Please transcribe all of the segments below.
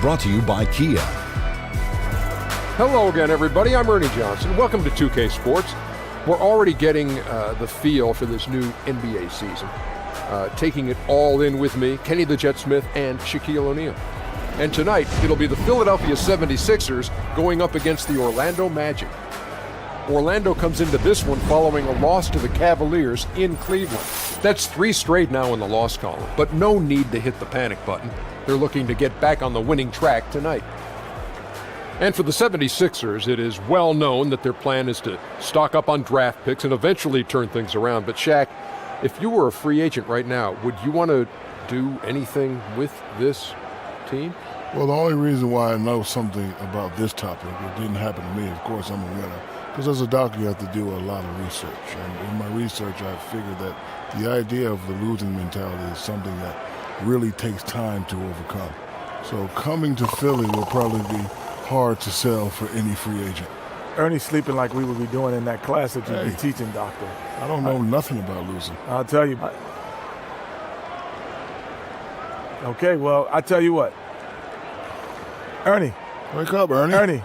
brought to you by Kia. Hello again, everybody. I'm Ernie Johnson. Welcome to 2K Sports. We're already getting the feel for this new NBA season. Taking it all in with me, Kenny the Jet Smith and Shaquille O'Neal. And tonight, it'll be the Philadelphia 76ers going up against the Orlando Magic. Orlando comes into this one following a loss to the Cavaliers in Cleveland. That's 3 straight now in the loss column, but no need to hit the panic button. They're looking to get back on the winning track tonight. And for the 76ers, it is well known that their plan is to stock up on draft picks and eventually turn things around. But Shaq, if you were a free agent right now, would you want to do anything with this team? Well, the only reason why I know something about this topic, it didn't happen to me, of course I'm a winner, because as a doctor you have to do a lot of research. And in my research I figured that the idea of the losing mentality is something that really takes time to overcome. So coming to Philly will probably be hard to sell for any free agent. Ernie's sleeping like we would be doing in that class that you'd be teaching, doctor. I don't know nothing about losing. I'll tell you. Okay, well, I tell you what. Ernie. Wake up, Ernie. Ernie.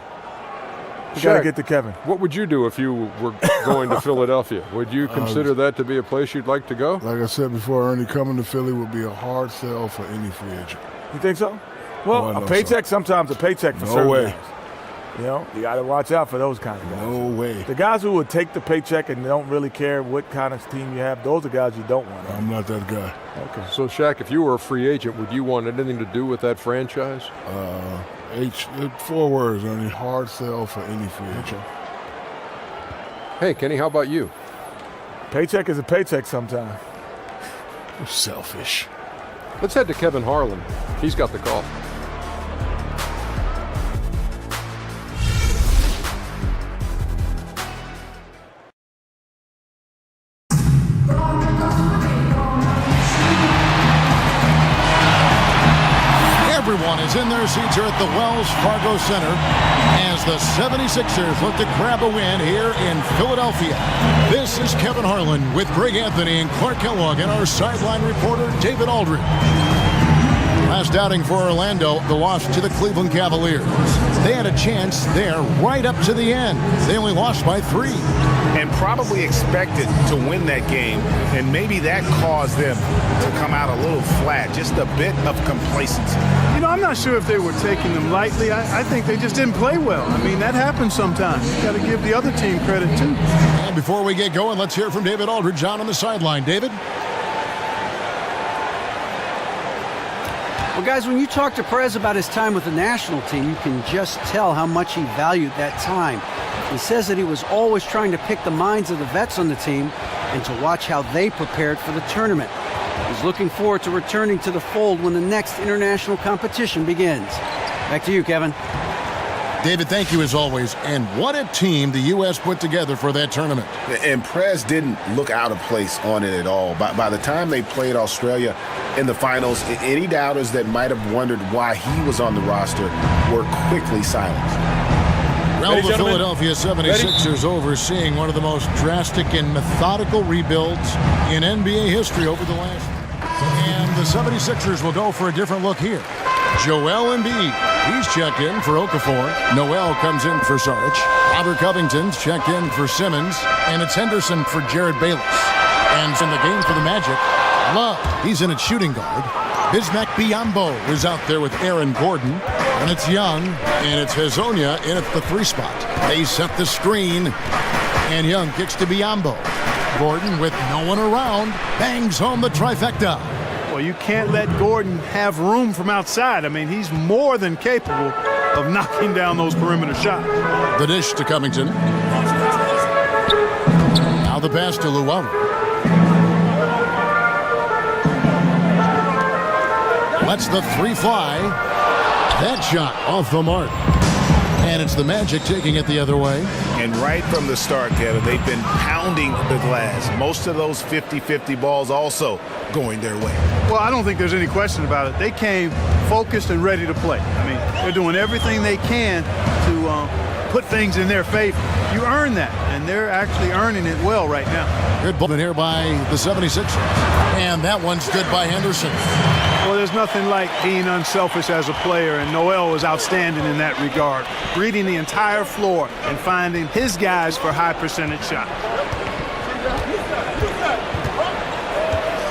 We got to get to Kevin. What would you do if you were going to Philadelphia? Would you consider that to be a place you'd like to go? Like I said before, Ernie, coming to Philly would be a hard sell for any free agent. You think so? Well, a paycheck, sometimes a paycheck for certain guys. You know, you got to watch out for those kind of guys. No way. The guys who would take the paycheck and don't really care what kind of team you have, those are guys you don't want. I'm not that guy. Okay. So, Shaq, if you were a free agent, would you want anything to do with that franchise? 4 words, Ernie. Hard sell for any free agent. Hey, Kenny, how about you? Paycheck is a paycheck sometimes. You're selfish. Let's head to Kevin Harlan. He's got the call. Everyone is in their seats here at the Wells Fargo Center as the 76ers look to grab a win here in Philadelphia. This is Kevin Harlan with Greg Anthony and Clark Kellogg and our sideline reporter David Aldridge. Last outing for Orlando, the loss to the Cleveland Cavaliers. They had a chance there right up to the end. They only lost by 3. And probably expected to win that game, and maybe that caused them to come out a little flat, just a bit of complacency. You know, I'm not sure if they were taking them lightly. I think they just didn't play well. I mean, that happens sometimes. You got to give the other team credit, too. And before we get going, let's hear from David Aldridge on the sideline. David? Well, guys, when you talk to Perez about his time with the national team, you can just tell how much he valued that time. He says that he was always trying to pick the minds of the vets on the team and to watch how they prepared for the tournament. He's looking forward to returning to the fold when the next international competition begins. Back to you, Kevin. David, thank you as always. And what a team the U.S. put together for that tournament. And Prez didn't look out of place on it at all. By the time they played Australia in the finals, any doubters that might have wondered why he was on the roster were quickly silenced. Well, the Philadelphia 76ers overseeing one of the most drastic and methodical rebuilds in NBA history over the last. And the 76ers will go for a different look here. Joel Embiid, he's checked in for Okafor. Noel comes in for Saric. Robert Covington's checked in for Simmons. And it's Henderson for Jared Bayless. And in the game for the Magic, Love, he's in at shooting guard. Bismack Biyombo is out there with Aaron Gordon. And it's Young, and it's Hezonja in at the 3 spot. They set the screen, and Young kicks to Biyombo. Gordon, with no one around, bangs home the trifecta. Well, you can't let Gordon have room from outside. I mean, he's more than capable of knocking down those perimeter shots. The dish to Covington. Now the pass to Luau. Lets the 3 fly. That shot off the mark. And it's the Magic taking it the other way. And right from the start, Kevin, they've been pounding the glass. Most of those 50-50 balls also going their way. Well, I don't think there's any question about it. They came focused and ready to play. I mean, they're doing everything they can to put things in their favor. You earn that, and they're actually earning it well right now. Good ball here by the 76ers. And that one stood by Henderson. Well, there's nothing like being unselfish as a player, and Noel was outstanding in that regard. Reading the entire floor and finding his guys for high percentage shots.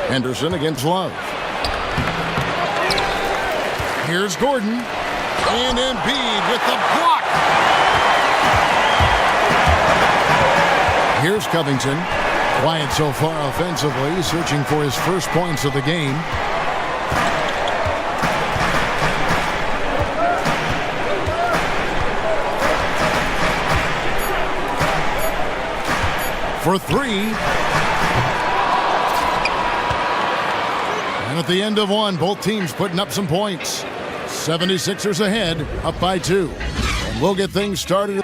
Henderson against Love. Here's Gordon. And Embiid with the block. Here's Covington. Quiet so far offensively, searching for his first points of the game. For three. And at the end of one, both teams putting up some points. 76ers ahead, up by 2. And we'll get things started.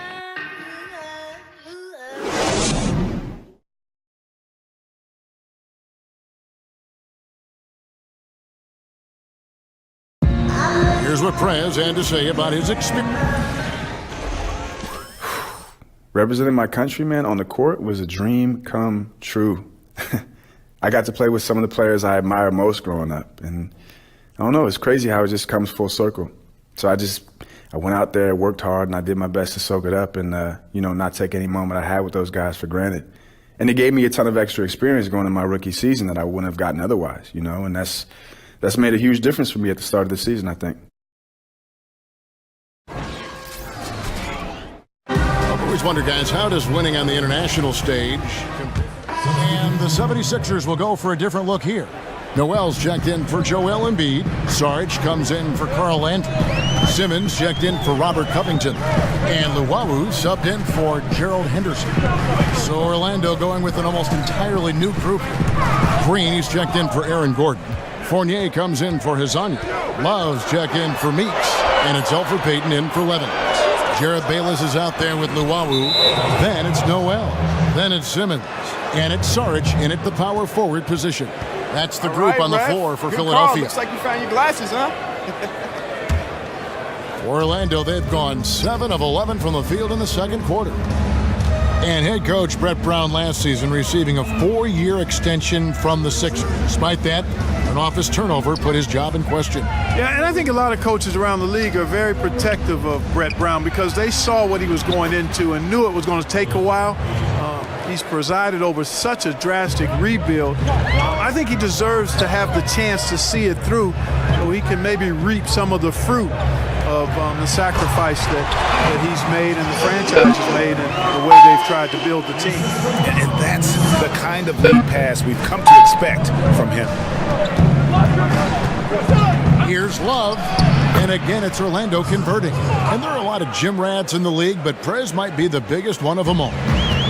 Here's what Prez had to say about his experience. Representing my country, man, on the court was a dream come true. I got to play with some of the players I admire most growing up. And I don't know, it's crazy how it just comes full circle. So I went out there, worked hard, and I did my best to soak it up and, not take any moment I had with those guys for granted. And it gave me a ton of extra experience going into my rookie season that I wouldn't have gotten otherwise, and that's made a huge difference for me at the start of the season, I think. I've always wondered, guys, how does winning on the international stage compare? And the 76ers will go for a different look here. Noel's checked in for Joel Embiid. Sarge comes in for Carl Landry. Simmons checked in for Robert Covington. And Luwawu subbed in for Gerald Henderson. So Orlando going with an almost entirely new group. Green, he's checked in for Aaron Gordon. Fournier comes in for Hezonja. Love's checked in for Meeks. And it's Elfrid Payton in for Levin. Jared Bayless is out there with Luwawu. Then it's Noel. Then it's Simmons. And it's Sarge in at the power forward position. That's the group on the floor for Philadelphia. Looks like you found your glasses, huh? Orlando, they've gone 7 of 11 from the field in the second quarter. And head coach Brett Brown last season receiving a 4-year extension from the Sixers. Despite that, an office turnover put his job in question. Yeah, and I think a lot of coaches around the league are very protective of Brett Brown because they saw what he was going into and knew it was going to take a while. He's presided over such a drastic rebuild. I think he deserves to have the chance to see it through so he can maybe reap some of the fruit of the sacrifice that he's made and the franchise has made and the way they've tried to build the team. And that's the kind of lead pass we've come to expect from him. Here's Love. And again, it's Orlando converting. And there are a lot of gym rats in the league, but Prez might be the biggest one of them all.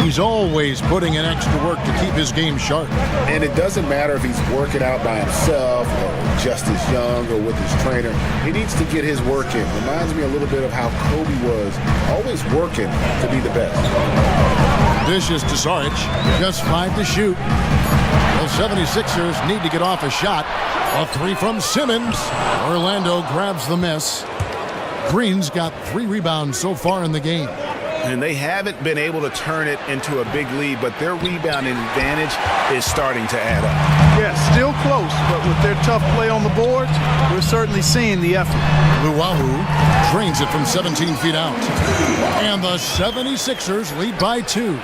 He's always putting in extra work to keep his game sharp. And it doesn't matter if he's working out by himself or just as young or with his trainer. He needs to get his work in. Reminds me a little bit of how Kobe was, always working to be the best. Dishes to Sarge, just 5 to shoot. The 76ers need to get off a shot. A 3 from Simmons. Orlando grabs the miss. Green's got 3 rebounds so far in the game. And they haven't been able to turn it into a big lead, but their rebounding advantage is starting to add up. Yeah, still close, but with their tough play on the boards, we're certainly seeing the effort. Luwawu drains it from 17 feet out. And the 76ers lead by 2.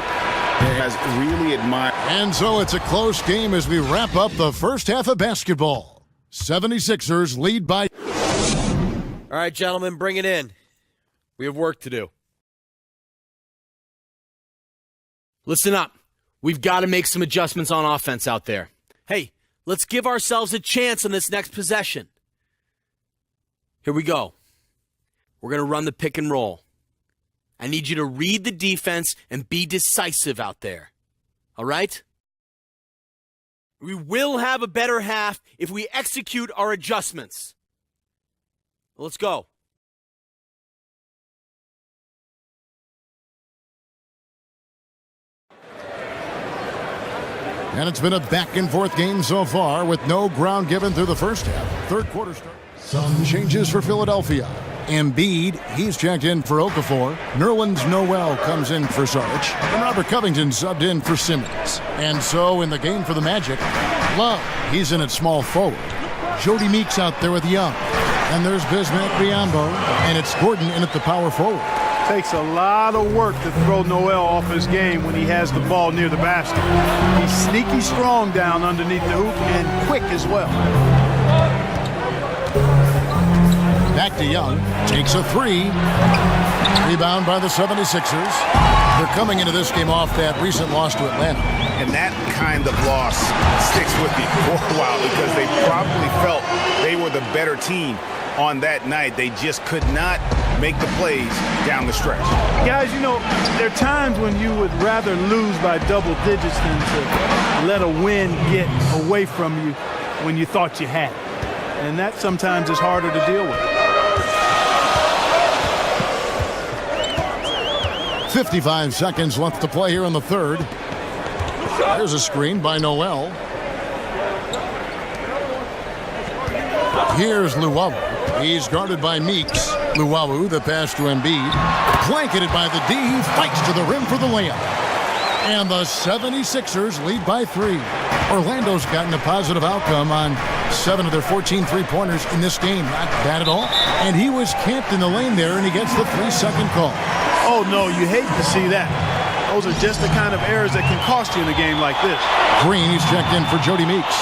Has really admired. And so it's a close game as we wrap up the first half of basketball. 76ers lead by. All right, gentlemen, bring it in. We have work to do. Listen up. We've got to make some adjustments on offense out there. Hey, let's give ourselves a chance on this next possession. Here we go. We're going to run the pick and roll. I need you to read the defense and be decisive out there. All right? We will have a better half if we execute our adjustments. Let's go. And it's been a back-and-forth game so far with no ground given through the first half. Third quarter start. Some changes for Philadelphia. Embiid, he's checked in for Okafor. Nerlens Noel comes in for Saric. And Robert Covington subbed in for Simmons. And so in the game for the Magic, Love, he's in at small forward. Jody Meeks out there with Young. And there's Bismack Biyombo. And it's Gordon in at the power forward. Takes a lot of work to throw Noel off his game when he has the ball near the basket. He's sneaky strong down underneath the hoop and quick as well. Back to Young, takes a three. Rebound by the 76ers. They're coming into this game off that recent loss to Atlanta. And that kind of loss sticks with you for a while because they probably felt they were the better team on that night. They just could not make the plays down the stretch. Guys, you know, there are times when you would rather lose by double digits than to let a win get away from you when you thought you had it. And that sometimes is harder to deal with. 55 seconds left to play here in the third. There's a screen by Noel. Here's Luwawu. He's guarded by Meeks. Luwawu, the pass to Embiid. Blanketed by the D. He fights to the rim for the layup. And the 76ers lead by 3. Orlando's gotten a positive outcome on 7 of their 14 three-pointers in this game. Not bad at all. And he was camped in the lane there, and he gets the 3-second call. Oh, no, you hate to see that. Those are just the kind of errors that can cost you in a game like this. Green, he's checked in for Jody Meeks.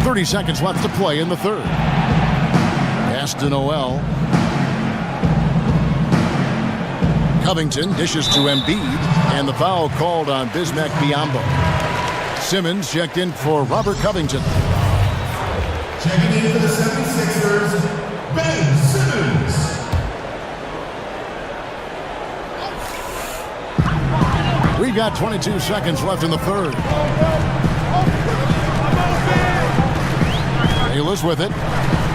.30 seconds left to play in the third. Pass to Noel. Covington dishes to Embiid, and the foul called on Bismack Biyombo. Simmons checked in for Robert Covington. Checking in for the 76ers, Ben Simmons. We've got 22 seconds left in the third. Bayless with it.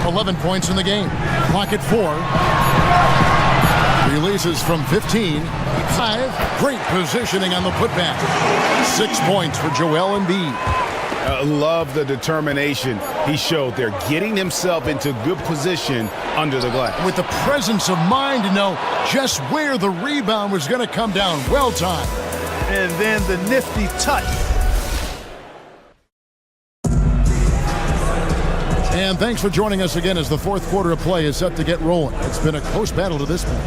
11 points in the game. Clock at 4. Releases from 15. 5. Great positioning on the putback. 6 points for Joel Embiid. Love the determination he showed there, getting himself into good position under the glass. With the presence of mind to know just where the rebound was going to come down. Well timed. And then the nifty touch. And thanks for joining us again as the fourth quarter of play is set to get rolling. It's been a close battle to this point.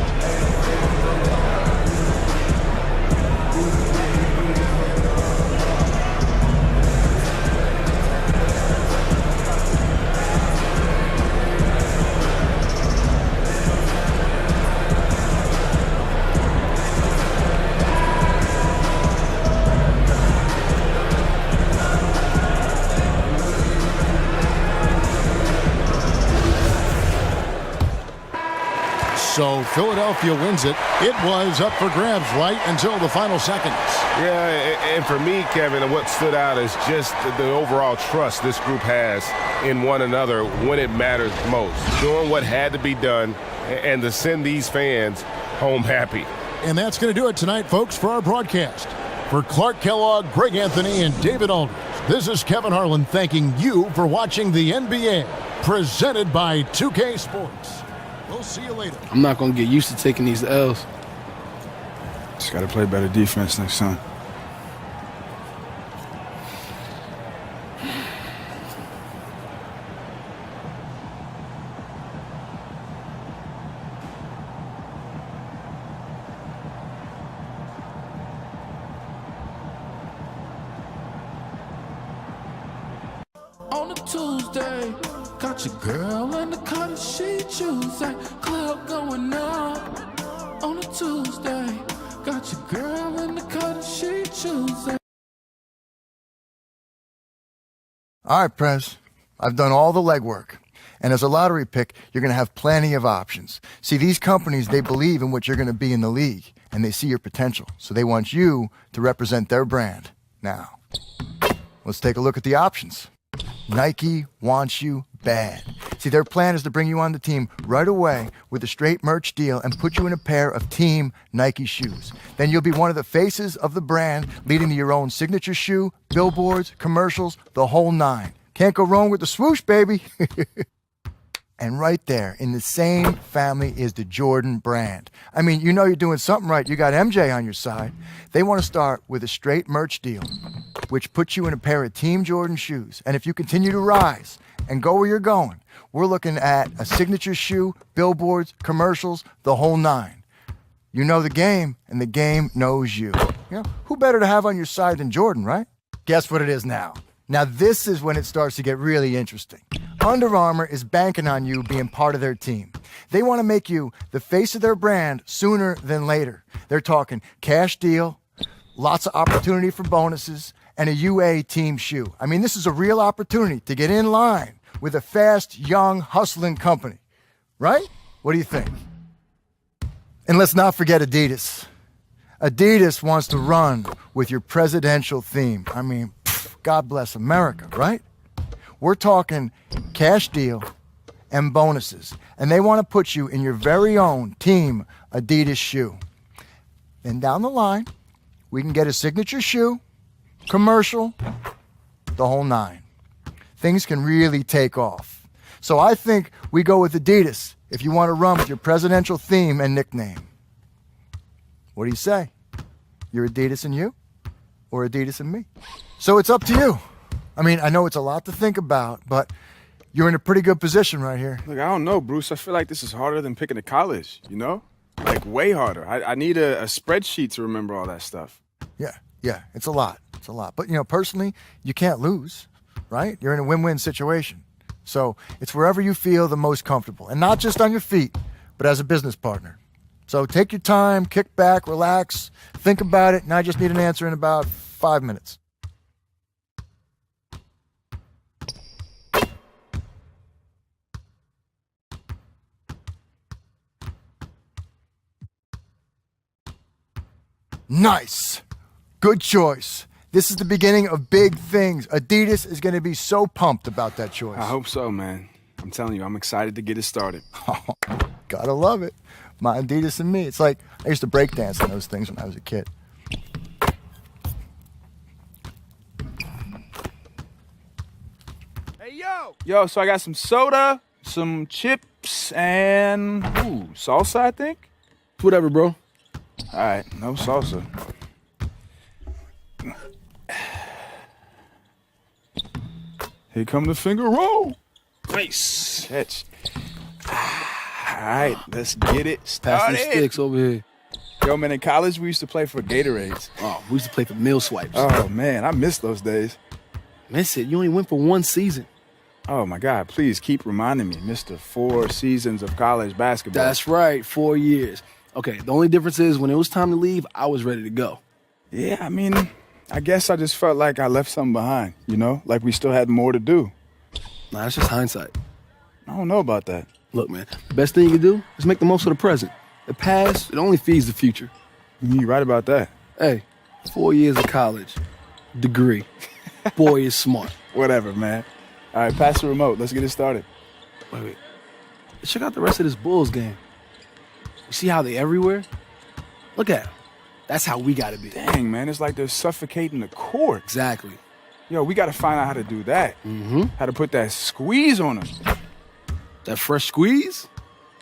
So Philadelphia wins it. It was up for grabs right until the final seconds. Yeah, and for me, Kevin, what stood out is just the overall trust this group has in one another when it matters most. Doing what had to be done and to send these fans home happy. And that's going to do it tonight, folks, for our broadcast. For Clark Kellogg, Greg Anthony, and David Aldridge, this is Kevin Harlan thanking you for watching the NBA, presented by 2K Sports. We'll see you later. I'm not going to get used to taking these L's. Just got to play better defense next time. On a Tuesday, got your girl in the car that she choosing. Club going up. On a Tuesday, got your girl in the car that she choosing. All right, Prez. I've done all the legwork. And as a lottery pick, you're going to have plenty of options. See, these companies, they believe in what you're going to be in the league, and they see your potential. So they want you to represent their brand. Now, let's take a look at the options. Nike wants you bad. See, their plan is to bring you on the team right away with a straight merch deal and put you in a pair of team Nike shoes. Then you'll be one of the faces of the brand, leading to your own signature shoe, billboards, commercials, the whole nine. Can't go wrong with the swoosh, baby. And right there, in the same family, is the Jordan brand. I mean, you know you're doing something right. You got MJ on your side. They want to start with a straight merch deal, which puts you in a pair of Team Jordan shoes. And if you continue to rise and go where you're going, we're looking at a signature shoe, billboards, commercials, the whole nine. You know the game, and the game knows you. You know, who better to have on your side than Jordan, right? Guess what it is now? Now this is when it starts to get really interesting. Under Armour is banking on you being part of their team. They want to make you the face of their brand sooner than later. They're talking cash deal, lots of opportunity for bonuses, and a UA team shoe. I mean, this is a real opportunity to get in line with a fast, young, hustling company. Right? What do you think? And let's not forget Adidas. Adidas wants to run with your presidential theme. I mean, God bless America, right? We're talking cash deal and bonuses. And they want to put you in your very own team Adidas shoe. Then down the line, we can get a signature shoe, commercial, the whole nine. Things can really take off. So I think we go with Adidas if you want to run with your presidential theme and nickname. What do you say? You're Adidas and you? Or Adidas and me? So it's up to you. I mean, I know it's a lot to think about, but you're in a pretty good position right here. Look, I don't know, Bruce. I feel like this is harder than picking a college, you know? Like, way harder. I need a spreadsheet to remember all that stuff. Yeah, it's a lot. It's a lot. But, you know, personally, you can't lose, right? You're in a win-win situation. So it's wherever you feel the most comfortable. And not just on your feet, but as a business partner. So take your time, kick back, relax, think about it, and I just need an answer in about 5 minutes. Nice. Good choice. This is the beginning of big things. Adidas is going to be so pumped about that choice. I hope so, man. I'm telling you, I'm excited to get it started. Oh, gotta love it. My Adidas and me. It's like I used to break dance on those things when I was a kid. Hey, yo, so I got some soda, some chips, and salsa, I think? Whatever, bro. All right, no salsa. Here come the finger roll. Nice. Catch. All right, let's get it Pass started. them sticks over here. Yo, man, in college, we used to play for Gatorades. Oh, we used to play for meal swipes. Oh, man, I miss those days. Miss it. You only went for one season. Oh, my God, please keep reminding me, Mr. 4 seasons of college basketball. That's right, 4 years. Okay, the only difference is when it was time to leave, I was ready to go. Yeah, I mean, I guess I just felt like I left something behind, you know? Like we still had more to do. Nah, that's just hindsight. I don't know about that. Look, man, the best thing you can do is make the most of the present. The past, it only feeds the future. You're right about that. Hey, 4 years of college, degree. Boy is smart. Whatever, man. All right, pass the remote. Let's get it started. Wait. Check out the rest of this Bulls game. You see how they everywhere? Look at them. That's how we gotta be. Dang, man, it's like they're suffocating the court. Exactly. Yo, we gotta find out how to do that. Mm-hmm. How to put that squeeze on them. That fresh squeeze?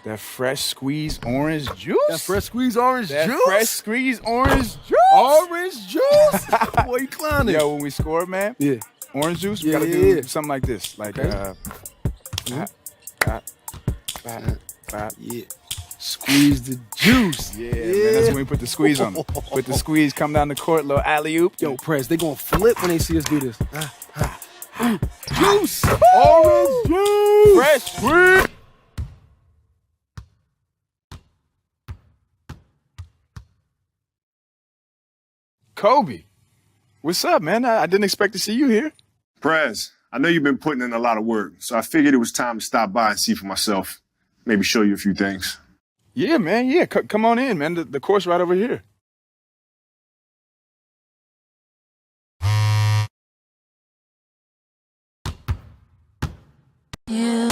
That fresh squeeze orange juice? That fresh squeeze orange that juice? fresh squeeze orange juice? Orange juice? Boy, you clowning. Yo, when we score, man, Yeah. orange juice, we Yeah, gotta yeah, do something like this. Like, Yeah. Squeeze the juice. Yeah, man, that's when we put the squeeze on them. Put the squeeze, come down the court, little alley-oop. Yo, Prez, they gonna flip when they see us do this. Juice! Orange juice! Fresh squeeze! Kobe, what's up, man? I didn't expect to see you here. Prez, I know you've been putting in a lot of work, so I figured it was time to stop by and see for myself. Maybe show you a few things. Yeah, man, yeah. Come on in, man. The court's right over here. You